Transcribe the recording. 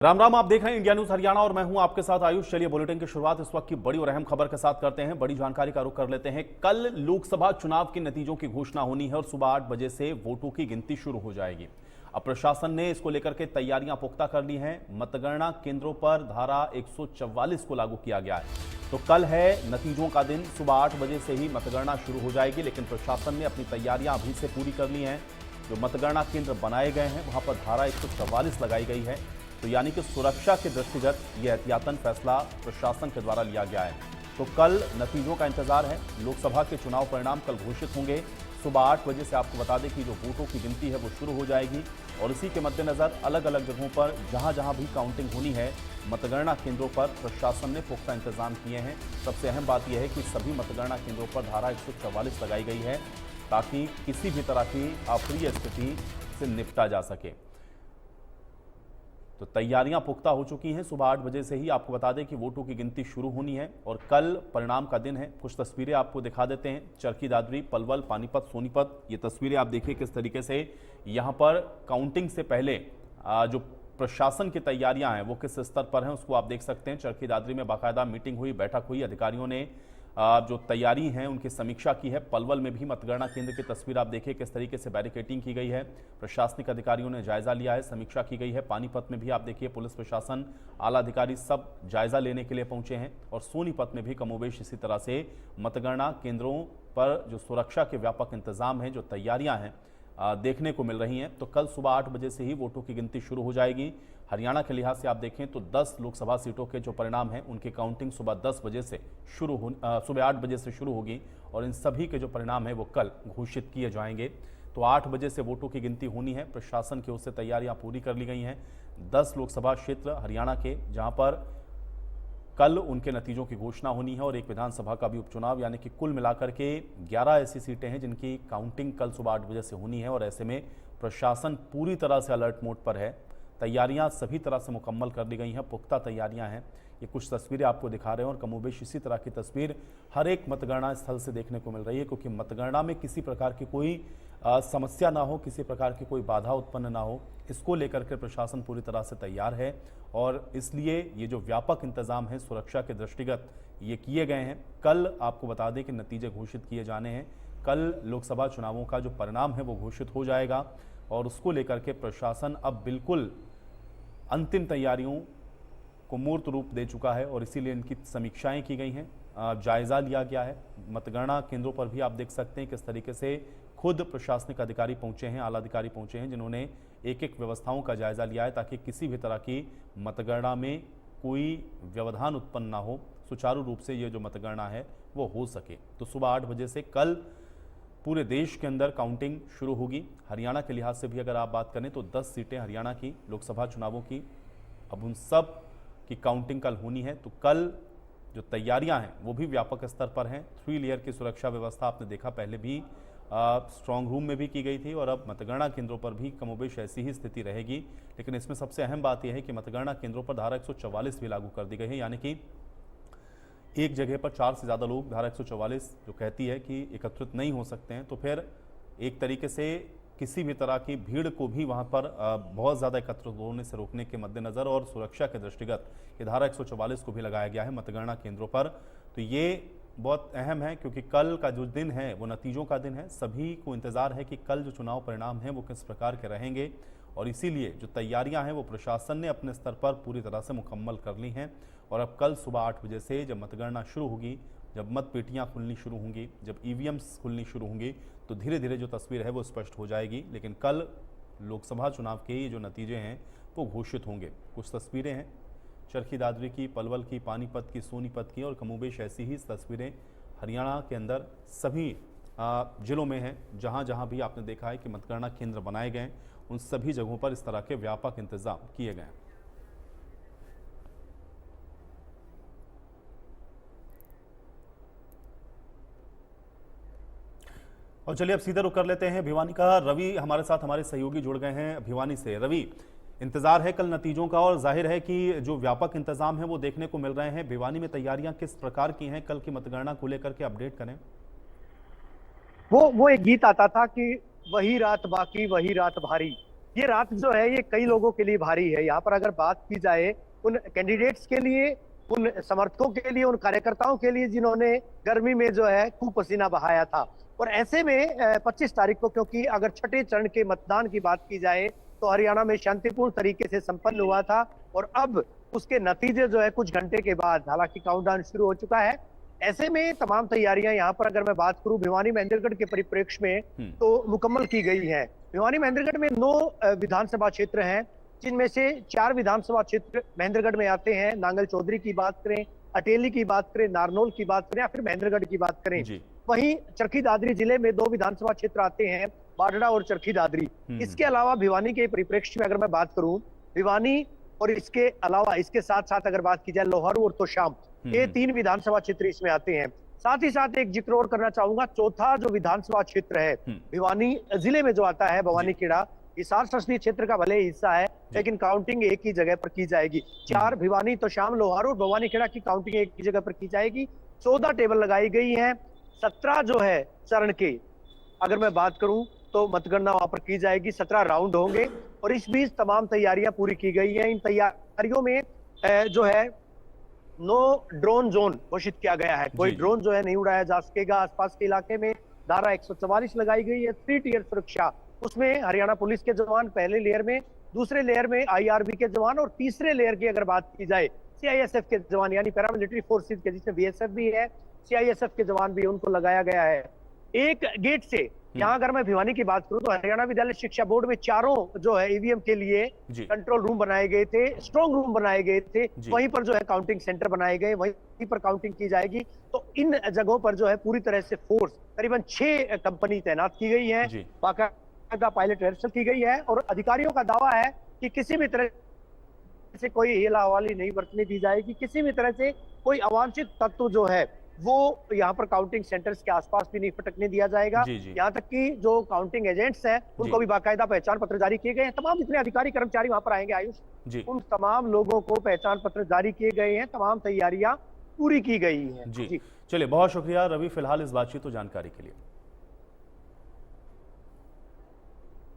राम राम, आप देख रहे हैं इंडिया न्यूज हरियाणा और मैं हूं आपके साथ आयुष। चलिए बुलेटिन की शुरुआत इस वक्त की बड़ी और अहम खबर के साथ करते हैं। बड़ी जानकारी का रुख कर लेते हैं। कल लोकसभा चुनाव के नतीजों की घोषणा होनी है और सुबह 8 बजे से वोटों की गिनती शुरू हो जाएगी। अब प्रशासन ने इसको लेकर के तैयारियां पुख्ता कर ली हैं। मतगणना केंद्रों पर धारा 144 को लागू किया गया है। तो कल है नतीजों का दिन। सुबह 8 बजे से ही मतगणना शुरू हो जाएगी, लेकिन प्रशासन ने अपनी तैयारियां अभी से पूरी कर ली हैं। जो मतगणना केंद्र बनाए गए हैं वहां पर धारा 144 लगाई गई है। तो यानी कि सुरक्षा के दृष्टिगत यह एहतियातन फैसला प्रशासन के द्वारा लिया गया है। तो कल नतीजों का इंतजार है। लोकसभा के चुनाव परिणाम कल घोषित होंगे। सुबह 8 बजे से आपको बता दें कि जो वोटों की गिनती है वो शुरू हो जाएगी और इसी के मद्देनजर अलग अलग जगहों पर जहां जहां भी काउंटिंग होनी है, मतगणना केंद्रों पर प्रशासन ने पुख्ता इंतजाम किए हैं। सबसे अहम बात यह है कि सभी मतगणना केंद्रों पर धारा 144 लगाई गई है ताकि किसी भी तरह की अप्रिय स्थिति से निपटा जा सके। तो तैयारियां पुख्ता हो चुकी हैं। सुबह 8 बजे से ही आपको बता दें कि वोटों की गिनती शुरू होनी है और कल परिणाम का दिन है। कुछ तस्वीरें आपको दिखा देते हैं। चरखी दादरी, पलवल, पानीपत, सोनीपत, ये तस्वीरें आप देखिए किस तरीके से यहां पर काउंटिंग से पहले जो प्रशासन की तैयारियां हैं वो किस स्तर पर हैं उसको आप देख सकते हैं। चरखी दादरी में बाकायदा मीटिंग हुई, बैठक हुई, अधिकारियों ने जो तैयारी है उनकी समीक्षा की है। पलवल में भी मतगणना केंद्र की तस्वीर आप देखिए किस तरीके से बैरिकेडिंग की गई है। प्रशासनिक अधिकारियों ने जायजा लिया है, समीक्षा की गई है। पानीपत में भी आप देखिए पुलिस प्रशासन, आला अधिकारी सब जायजा लेने के लिए पहुंचे हैं और सोनीपत में भी कमोबेश इसी तरह से मतगणना केंद्रों पर जो सुरक्षा के व्यापक इंतजाम हैं, जो तैयारियां हैं देखने को मिल रही हैं। तो कल सुबह 8 बजे से ही वोटों की गिनती शुरू हो जाएगी। हरियाणा के लिहाज से आप देखें तो 10 लोकसभा सीटों के जो परिणाम हैं उनकी काउंटिंग सुबह 10 बजे से सुबह 8 बजे से शुरू होगी और इन सभी के जो परिणाम है वो कल घोषित किए जाएंगे। तो 8 बजे से वोटों की गिनती होनी है। प्रशासन की ओर से तैयारियां पूरी कर ली गई हैं। 10 लोकसभा क्षेत्र हरियाणा के जहां पर कल उनके नतीजों की घोषणा होनी है और एक विधानसभा का भी उपचुनाव, यानी कि कुल मिलाकर के 11 ऐसी सीटें हैं जिनकी काउंटिंग कल सुबह 8 बजे से होनी है। और ऐसे में प्रशासन पूरी तरह से अलर्ट मोड पर है। तैयारियां सभी तरह से मुकम्मल कर ली गई हैं, पुख्ता तैयारियां हैं। ये कुछ तस्वीरें आपको दिखा रहे हैं और कमोबेश इसी तरह की तस्वीर हर एक मतगणना स्थल से देखने को मिल रही है, क्योंकि मतगणना में किसी प्रकार की कोई समस्या ना हो, किसी प्रकार की कोई बाधा उत्पन्न ना हो, इसको लेकर के प्रशासन पूरी तरह से तैयार है। और इसलिए ये जो व्यापक इंतजाम है सुरक्षा के दृष्टिगत ये किए गए हैं। कल आपको बता दें कि नतीजे घोषित किए जाने हैं। कल लोकसभा चुनावों का जो परिणाम है वो घोषित हो जाएगा और उसको लेकर के प्रशासन अब बिल्कुल अंतिम तैयारियों को मूर्त रूप दे चुका है और इसीलिए इनकी समीक्षाएं की गई हैं, जायजा लिया गया है। मतगणना केंद्रों पर भी आप देख सकते हैं किस तरीके से खुद प्रशासनिक अधिकारी पहुंचे हैं, आला अधिकारी पहुंचे हैं, जिन्होंने एक एक व्यवस्थाओं का जायजा लिया है ताकि किसी भी तरह की मतगणना में कोई व्यवधान उत्पन्न ना हो, सुचारू रूप से ये जो मतगणना है वो हो सके। तो सुबह 8 बजे से कल पूरे देश के अंदर काउंटिंग शुरू होगी। हरियाणा के लिहाज से भी अगर आप बात करें तो 10 सीटें हरियाणा की लोकसभा चुनावों की, अब उन सब की काउंटिंग कल होनी है। तो कल जो तैयारियां हैं वो भी व्यापक स्तर पर हैं। 3 लेयर की सुरक्षा व्यवस्था आपने देखा पहले भी स्ट्रांग रूम में भी की गई थी और अब मतगणना केंद्रों पर भी कमोबेश ऐसी ही स्थिति रहेगी। लेकिन इसमें सबसे अहम बात यह है कि मतगणना केंद्रों पर धारा 144 भी लागू कर दी गई है, यानी कि एक जगह पर 4 से ज़्यादा लोग, धारा 144 जो कहती है कि एकत्रित नहीं हो सकते हैं, तो फिर एक तरीके से किसी भी तरह की भीड़ को भी वहां पर बहुत ज़्यादा एकत्रित होने से रोकने के मद्देनज़र और सुरक्षा के दृष्टिगत ये धारा 144 को भी लगाया गया है मतगणना केंद्रों पर। तो ये बहुत अहम है क्योंकि कल का जो दिन है वो नतीजों का दिन है। सभी को इंतज़ार है कि कल जो चुनाव परिणाम हैं वो किस प्रकार के रहेंगे और इसीलिए जो तैयारियां हैं वो प्रशासन ने अपने स्तर पर पूरी तरह से मुकम्मल कर ली हैं। और अब कल सुबह 8 बजे से जब मतगणना शुरू होगी, जब मतपेटियां खुलनी शुरू होंगी, जब ईवीएम्स खुलनी शुरू होंगी, तो धीरे धीरे जो तस्वीर है वो स्पष्ट हो जाएगी। लेकिन कल लोकसभा चुनाव के ये जो नतीजे हैं वो घोषित होंगे। कुछ तस्वीरें हैं चरखी दादरी की, पलवल की, पानीपत की, सोनीपत की और कमोबेश ऐसी ही तस्वीरें हरियाणा के अंदर सभी जिलों में हैं। जहां जहां भी आपने देखा है कि मतगणना केंद्र बनाए गए उन सभी जगहों पर इस तरह के व्यापक इंतजाम किए गए हैं। और चलिए अब सीधे रुक कर लेते हैं भिवानी का। रवि हमारे साथ, हमारे सहयोगी जुड़ गए हैं भिवानी से। रवि, इंतजार है कल नतीजों का और जाहिर है कि जो व्यापक इंतजाम है वो देखने को मिल रहे हैं। भिवानी में तैयारियां किस प्रकार की हैं, कल की मतगणना को लेकर के अपडेट करें। वो एक गीत आता था कि वही रात बाकी वही रात भारी। ये रात जो है ये कई लोगों के लिए भारी है। यहाँ पर अगर बात की जाए उन कैंडिडेट्स के लिए, उन समर्थकों के लिए, उन कार्यकर्ताओं के लिए जिन्होंने गर्मी में जो है खूब पसीना बहाया था। और ऐसे में 25 तारीख को, क्योंकि अगर छठे चरण के मतदान की बात की जाए तो हरियाणा में शांतिपूर्ण तरीके से संपन्न हुआ था और अब उसके नतीजे जो है कुछ घंटे के बाद, हालांकि काउंटडाउन शुरू हो चुका है। ऐसे में तमाम तैयारियां यहाँ पर अगर मैं बात करूं भिवानी महेंद्रगढ़ के परिप्रेक्ष्य में तो मुकम्मल की गई है। भिवानी महेंद्रगढ़ में 9 विधानसभा क्षेत्र हैं, जिनमें से 4 विधानसभा क्षेत्र महेंद्रगढ़ में आते हैं। नांगल चौधरी की बात करें, अटेली की बात करें, नारनौल की बात करें या फिर महेंद्रगढ़ की बात करें। वहीं चरखी दादरी जिले में 2 विधानसभा क्षेत्र आते हैं, बाडड़ा और चरखी दादरी। इसके अलावा भिवानी के परिप्रेक्ष्य में अगर मैं बात करूं, भिवानी और इसके अलावा इसके साथ साथ अगर बात की जाए लोहारू और तोशाम, ये 3 विधानसभा क्षेत्र इसमें आते हैं। साथ ही साथ एक जिक्र और करना चाहूंगा, चौथा जो विधानसभा क्षेत्र है भिवानी जिले में जो आता है, भवानी खेड़ा, हिसार संसदीय क्षेत्र का भले हिस्सा है लेकिन काउंटिंग एक ही जगह पर की जाएगी। 4 भिवानी, तोशाम, लोहारू और भवानी खेड़ा की काउंटिंग एक ही जगह पर की जाएगी। 14 टेबल लगाई गई है। 17 जो है चरण के अगर मैं बात करूं तो मतगणना वहां पर की जाएगी। 17 राउंड होंगे और इस बीच तमाम तैयारियां पूरी की गई है। इन तैयारियों में जो है नो ड्रोन जोन घोषित किया गया है। कोई ड्रोन जो है नहीं उड़ाया जा सकेगा। आसपास के इलाके में धारा 144 लगाई गई है। 3 टियर सुरक्षा, उसमें हरियाणा पुलिस के जवान पहले लेयर में, दूसरे लेयर में आईआरबी के जवान और तीसरे लेयर की अगर बात की जाए सीआईएसएफ के जवान यानी पैरामिलिट्री फोर्सेज के, जिसमें बीएसएफ भी है, सीआईएसएफ के जवान भी, उनको लगाया गया है। एक गेट से यहाँ अगर मैं भिवानी की बात करूं तो हरियाणा विद्यालय शिक्षा बोर्ड में 4 जो है ईवीएम के लिए कंट्रोल रूम बनाए गए थे, स्ट्रॉन्ग रूम बनाए गए थे। वहीं पर जो है काउंटिंग सेंटर बनाए गए, वहीं पर काउंटिंग की जाएगी। तो इन जगहों पर जो है पूरी तरह से फोर्स, करीबन 6 कंपनी तैनात की गई है, बाकायदा पायलट रिहर्सल की गई है और अधिकारियों का दावा है कि किसी भी तरह से कोई हेला हवाली नहीं बरतने दी जाएगी। किसी भी तरह से कोई अवांछित तत्व जो है वो यहाँ पर काउंटिंग सेंटर्स के आसपास भी नहीं फटकने दिया जाएगा। यहाँ तक कि जो काउंटिंग एजेंट्स हैं उनको भी बाकायदा पहचान पत्र जारी किए गए हैं। तमाम जितने अधिकारी कर्मचारी वहां पर आएंगे आयुष, उन तमाम लोगों को पहचान पत्र जारी किए गए हैं। तमाम तैयारियां पूरी की गई हैं। जी चलिए, बहुत शुक्रिया रवि फिलहाल इस बातचीत और जानकारी के लिए।